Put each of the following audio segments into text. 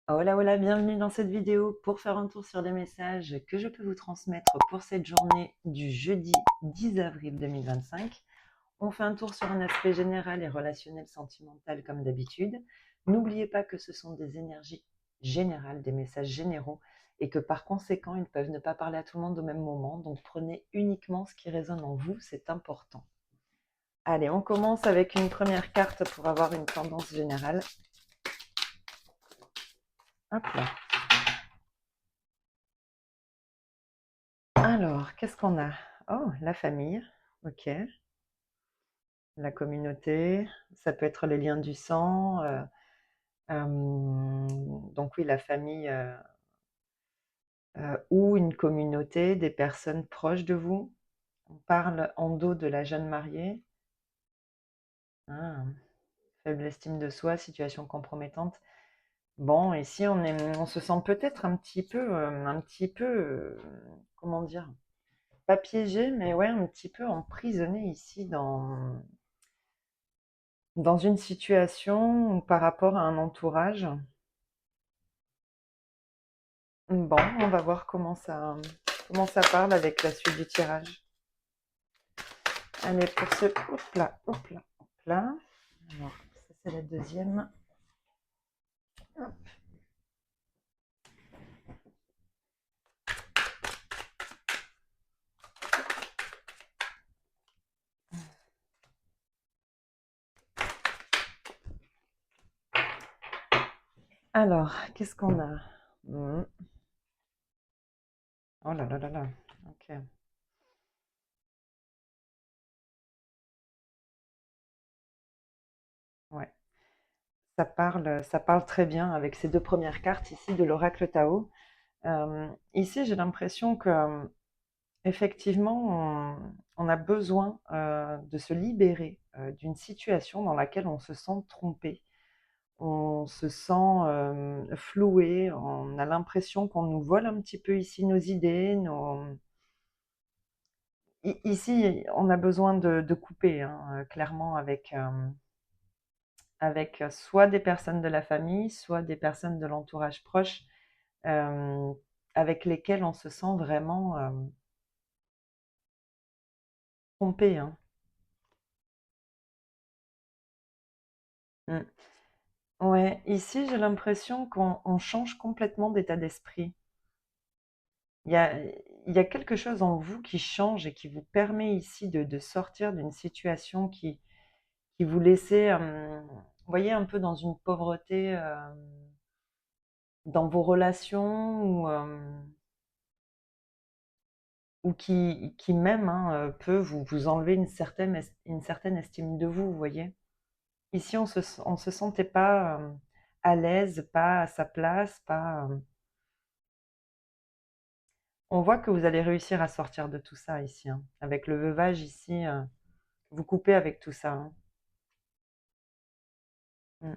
Hola, hola, bienvenue dans cette vidéo pour faire un tour sur les messages que je peux vous transmettre pour cette journée du jeudi 10 avril 2025. On fait un tour sur un aspect général et relationnel sentimental comme d'habitude. N'oubliez pas que ce sont des énergies générales, des messages généraux et que par conséquent, ils peuvent ne pas parler à tout le monde au même moment. Donc prenez uniquement ce qui résonne en vous, c'est important. Allez, on commence avec une première carte pour avoir une tendance générale. Hop là. Alors, qu'est-ce qu'on a? Oh, la famille, ok. La communauté, ça peut être les liens du sang. Donc oui, la famille ou une communauté, des personnes proches de vous. On parle en dos de la jeune mariée. Ah, faible estime de soi, situation compromettante. Bon, ici on se sent peut-être comment dire, pas piégé, mais ouais, un petit peu emprisonné ici dans une situation ou par rapport à un entourage. Bon, on va voir comment ça parle avec la suite du tirage. Allez, pour ce... Hop là, hop là, hop là. Alors, ça c'est la deuxième. Hop. Alors, qu'est-ce qu'on a? Oh là là là là. Ok. Ouais. Ça parle très bien avec ces deux premières cartes ici de l'oracle Tao. Ici, j'ai l'impression que effectivement, on a besoin de se libérer d'une situation dans laquelle on se sent trompé, on se sent floué, on a l'impression qu'on nous vole un petit peu ici nos idées. Ici, on a besoin de couper, hein, clairement, avec soit des personnes de la famille, soit des personnes de l'entourage proche, euh, avec lesquelles on se sent vraiment trompé, hein. Mm. Ouais, ici j'ai l'impression qu'on change complètement d'état d'esprit. Il y a, il y a quelque chose en vous qui change et qui vous permet ici de sortir d'une situation qui vous laissait, vous voyez, un peu dans une pauvreté dans vos relations ou qui même hein, peut vous enlever une certaine estime de vous, vous voyez. Ici, on se sentait pas à l'aise, pas à sa place, pas. On voit que vous allez réussir à sortir de tout ça ici, hein. Avec le veuvage ici, vous coupez avec tout ça, hein. Mm.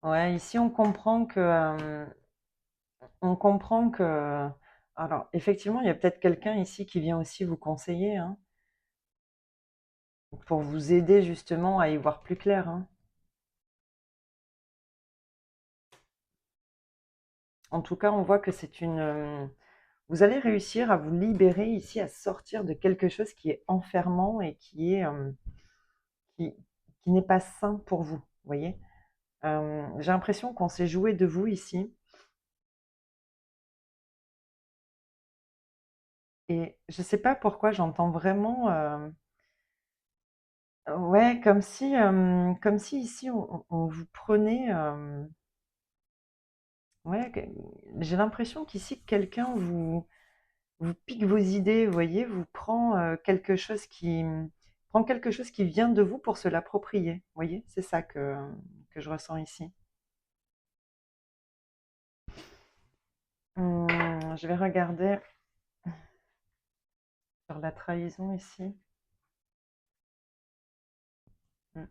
Ouais, ici on comprend que. Alors, effectivement, il y a peut-être quelqu'un ici qui vient aussi vous conseiller, hein, pour vous aider justement à y voir plus clair, hein. En tout cas, on voit que vous allez réussir à vous libérer ici, à sortir de quelque chose qui est enfermant et qui, qui n'est pas sain pour vous, vous voyez. J'ai l'impression qu'on s'est joué de vous ici. Et je sais pas pourquoi j'entends vraiment, ouais, comme si ici on vous prenait, ouais, j'ai l'impression qu'ici quelqu'un vous pique vos idées, vous voyez, vous prend quelque chose qui vient de vous pour se l'approprier, vous voyez, c'est ça que je ressens ici. Je vais regarder sur la trahison ici. Hmm,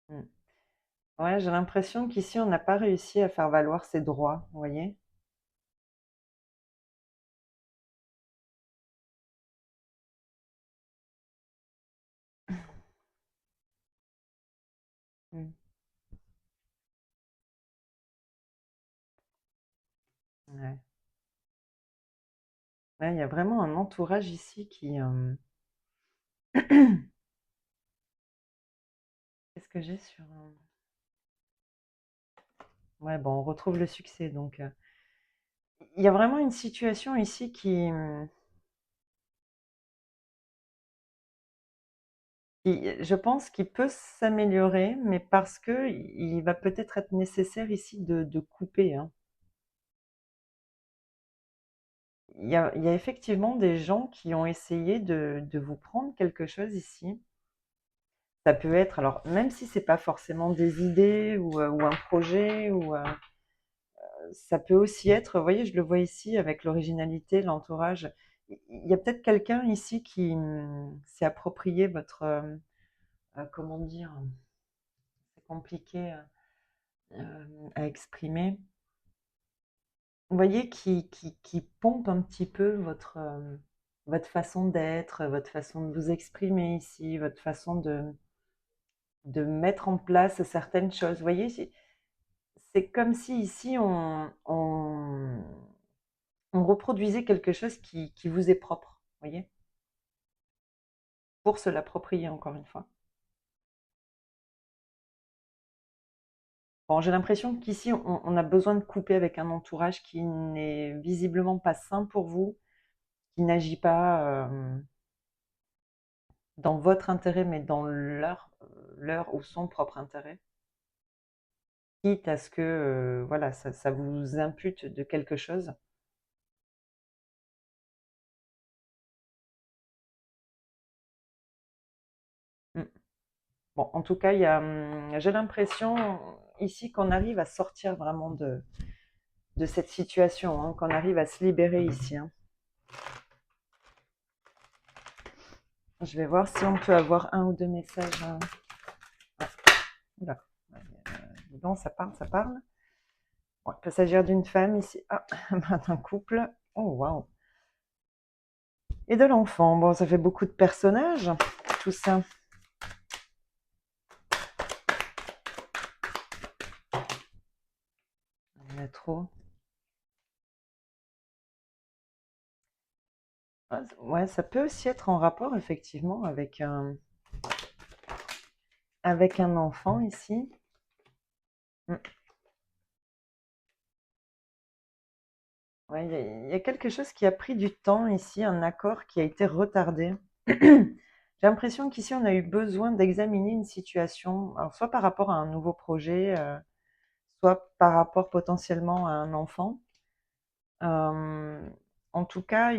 hmm. Ouais, j'ai l'impression qu'ici on n'a pas réussi à faire valoir ses droits, vous voyez. Ouais. Ouais, il y a vraiment un entourage ici qui... Qu'est-ce que j'ai sur... Ouais, bon, on retrouve le succès. Donc, il y a vraiment une situation ici je pense qu'il peut s'améliorer, mais parce que il va peut-être être nécessaire ici de couper, hein. Il y a effectivement des gens qui ont essayé de vous prendre quelque chose ici. Ça peut être, alors même si c'est pas forcément des idées ou un projet, ça peut aussi être, vous voyez, je le vois ici avec l'originalité, l'entourage. Il y a peut-être quelqu'un ici qui s'est approprié votre, comment dire, c'est compliqué à exprimer. Vous voyez, qui pompe un petit peu votre façon d'être, votre façon de vous exprimer ici, votre façon de mettre en place certaines choses. Vous voyez, c'est comme si ici on reproduisait quelque chose qui vous est propre, vous voyez, pour se l'approprier encore une fois. Bon, j'ai l'impression qu'ici on a besoin de couper avec un entourage qui n'est visiblement pas sain pour vous, qui n'agit pas dans votre intérêt, mais dans leur ou son propre intérêt, quitte à ce que voilà, ça vous impute de quelque chose. Mm. Bon, en tout cas, j'ai l'impression ici qu'on arrive à sortir vraiment de cette situation, hein, qu'on arrive à se libérer ici, hein. Je vais voir si on peut avoir un ou deux messages, hein. Ah, oula. Dis donc, ça parle, ça parle. Bon, il peut s'agir d'une femme ici. Ah, d'un couple. Oh, waouh. Et de l'enfant. Bon, ça fait beaucoup de personnages, tout ça. Il y en a trop. Ah, ouais, ça peut aussi être en rapport, effectivement, avec un enfant ici. Mm. Ouais, il y a quelque chose qui a pris du temps ici, un accord qui a été retardé. J'ai l'impression qu'ici, on a eu besoin d'examiner une situation, alors soit par rapport à un nouveau projet, soit par rapport potentiellement à un enfant. Euh, En tout cas,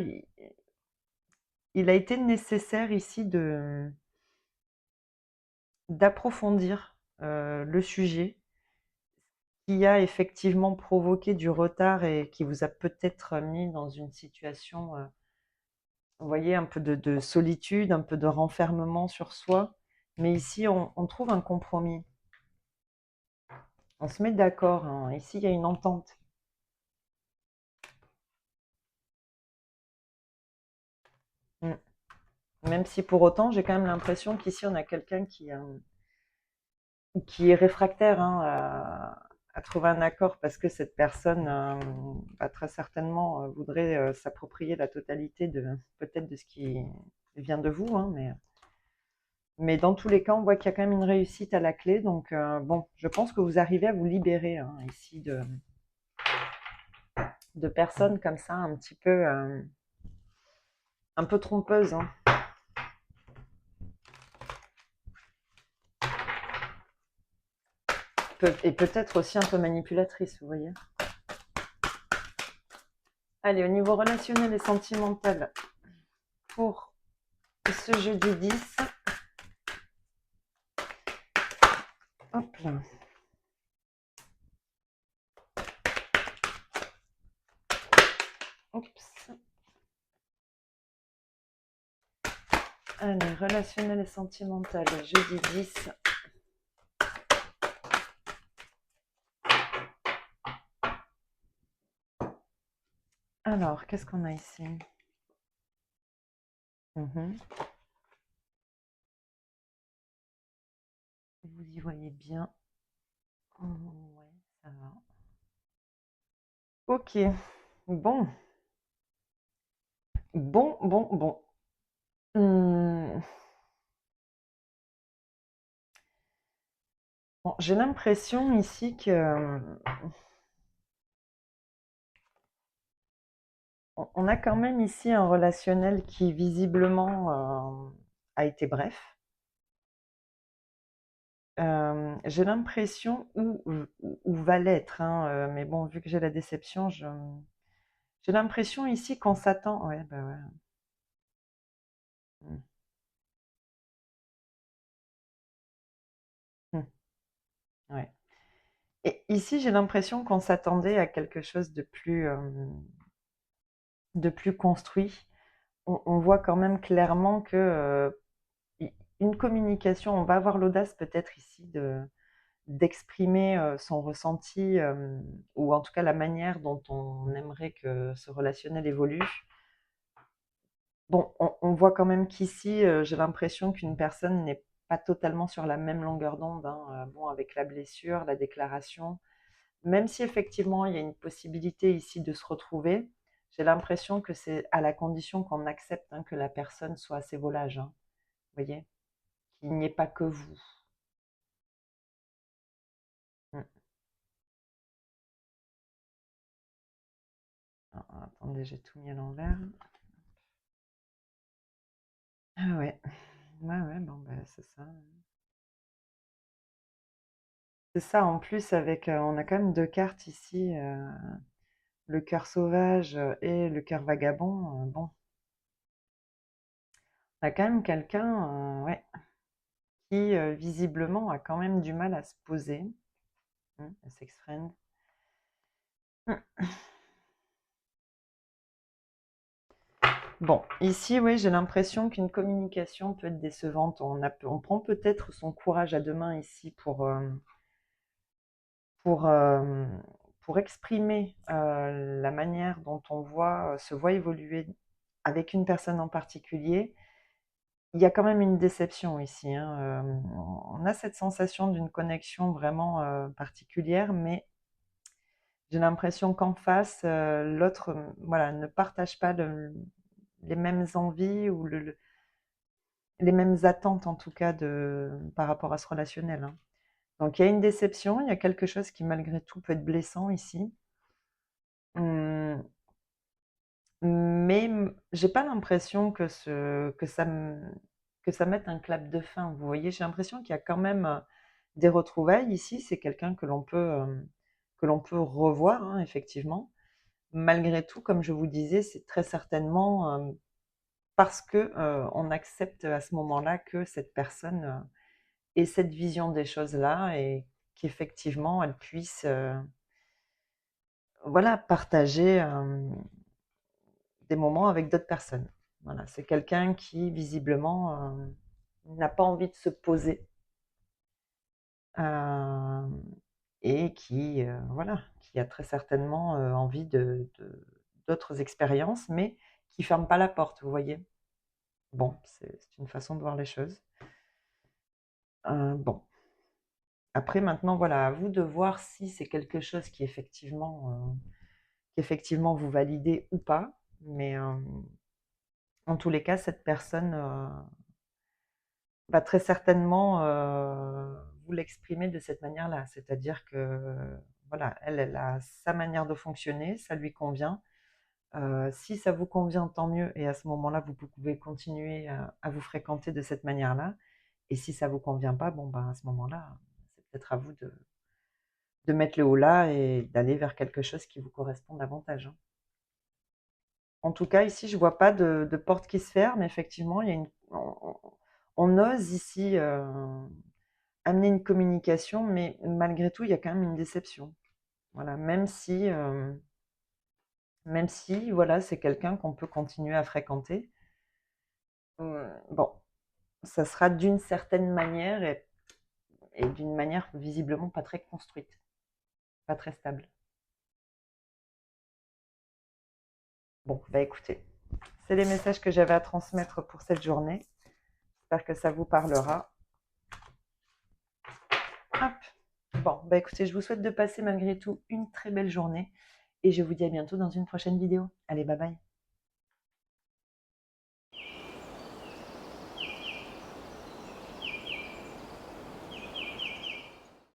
il a été nécessaire ici d'approfondir le sujet qui a effectivement provoqué du retard et qui vous a peut-être mis dans une situation, vous voyez, un peu de solitude, un peu de renfermement sur soi. Mais ici, on trouve un compromis. On se met d'accord, hein. Ici, il y a une entente. Mm. Même si pour autant, j'ai quand même l'impression qu'ici, on a quelqu'un qui est réfractaire, hein, à trouver un accord parce que cette personne bah, très certainement voudrait s'approprier la totalité peut-être de ce qui vient de vous, hein, mais dans tous les cas, on voit qu'il y a quand même une réussite à la clé. Donc bon, je pense que vous arrivez à vous libérer, hein, ici de personnes comme ça un peu trompeuses, hein. Et peut-être aussi un peu manipulatrices, vous voyez. Allez, au niveau relationnel et sentimental, pour ce jeudi 10, hop là. Oups. Allez, relationnel et sentimental, jeudi 10. Alors, qu'est-ce qu'on a ici? Mhm. Vous y voyez bien. Oh, ouais, ça va. Ok. Bon, bon. Hum, bon, j'ai l'impression ici que on a quand même ici un relationnel qui visiblement a été bref. J'ai l'impression, ou va l'être, hein, mais bon, vu que j'ai la déception, j'ai l'impression ici qu'on s'attend. Ouais, bah ouais. Mm, mm, ouais. Et ici, j'ai l'impression qu'on s'attendait à quelque chose de plus construit. On voit quand même clairement que une communication, on va avoir l'audace peut-être ici d'exprimer son ressenti, ou en tout cas la manière dont on aimerait que ce relationnel évolue. Bon, on voit quand même qu'ici, j'ai l'impression qu'une personne n'est pas totalement sur la même longueur d'onde, hein, bon, avec la blessure, la déclaration. Même si effectivement il y a une possibilité ici de se retrouver, j'ai l'impression que c'est à la condition qu'on accepte, hein, que la personne soit à ses volages, hein, vous voyez? Qu'il n'y ait pas que vous. Mmh. Attendez, j'ai tout mis à l'envers. Ah ouais. Ouais, ouais, bon, bah, c'est ça. C'est ça, en plus avec, on a quand même 2 cartes ici, le cœur sauvage, et le cœur vagabond, bon, on a quand même quelqu'un, ouais, qui, visiblement a quand même du mal à se poser. Sex friend. Mmh. Bon, ici, oui, j'ai l'impression qu'une communication peut être décevante. On prend peut-être son courage à 2 mains ici pour, pour exprimer, la manière dont on se voit évoluer avec une personne en particulier. Il y a quand même une déception ici, hein, on a cette sensation d'une connexion vraiment, particulière, mais j'ai l'impression qu'en face, l'autre, voilà, ne partage pas les mêmes envies ou les mêmes attentes en tout cas par rapport à ce relationnel, hein. Donc il y a une déception, il y a quelque chose qui malgré tout peut être blessant ici. Mmh, mais j'ai pas l'impression que ça mette un clap de fin, vous voyez? J'ai l'impression qu'il y a quand même, des retrouvailles ici. C'est quelqu'un que l'on peut revoir, hein, effectivement. Malgré tout, comme je vous disais, c'est très certainement, parce que, on accepte à ce moment-là que cette personne, ait cette vision des choses-là et qu'effectivement elle puisse, voilà, partager, des moments avec d'autres personnes. Voilà, c'est quelqu'un qui visiblement, n'a pas envie de se poser, hem et qui, voilà, qui a très certainement, envie d'autres expériences, mais qui ferme pas la porte, vous voyez? Bon, c'est une façon de voir les choses. Bon, après maintenant, voilà, à vous de voir si c'est quelque chose qui effectivement vous validez ou pas, mais en tous les cas, cette personne, va très certainement, vous l'exprimer de cette manière-là. C'est-à-dire que, voilà, elle a sa manière de fonctionner, ça lui convient. Si ça vous convient, tant mieux et à ce moment-là, vous pouvez continuer à vous fréquenter de cette manière-là et si ça vous convient pas, bon, ben, à ce moment-là, c'est peut-être à vous de mettre le holà et d'aller vers quelque chose qui vous correspond davantage, hein. En tout cas, ici, je vois pas de porte qui se ferme. Effectivement, il y a on ose ici, amener une communication, mais malgré tout, il y a quand même une déception. Voilà, même si, voilà, c'est quelqu'un qu'on peut continuer à fréquenter. Bon, ça sera d'une certaine manière et d'une manière visiblement pas très construite, pas très stable. Bon, bah écoutez, c'est les messages que j'avais à transmettre pour cette journée. J'espère que ça vous parlera. Hop. Bon, bah écoutez, je vous souhaite de passer malgré tout une très belle journée et je vous dis à bientôt dans une prochaine vidéo. Allez, bye bye.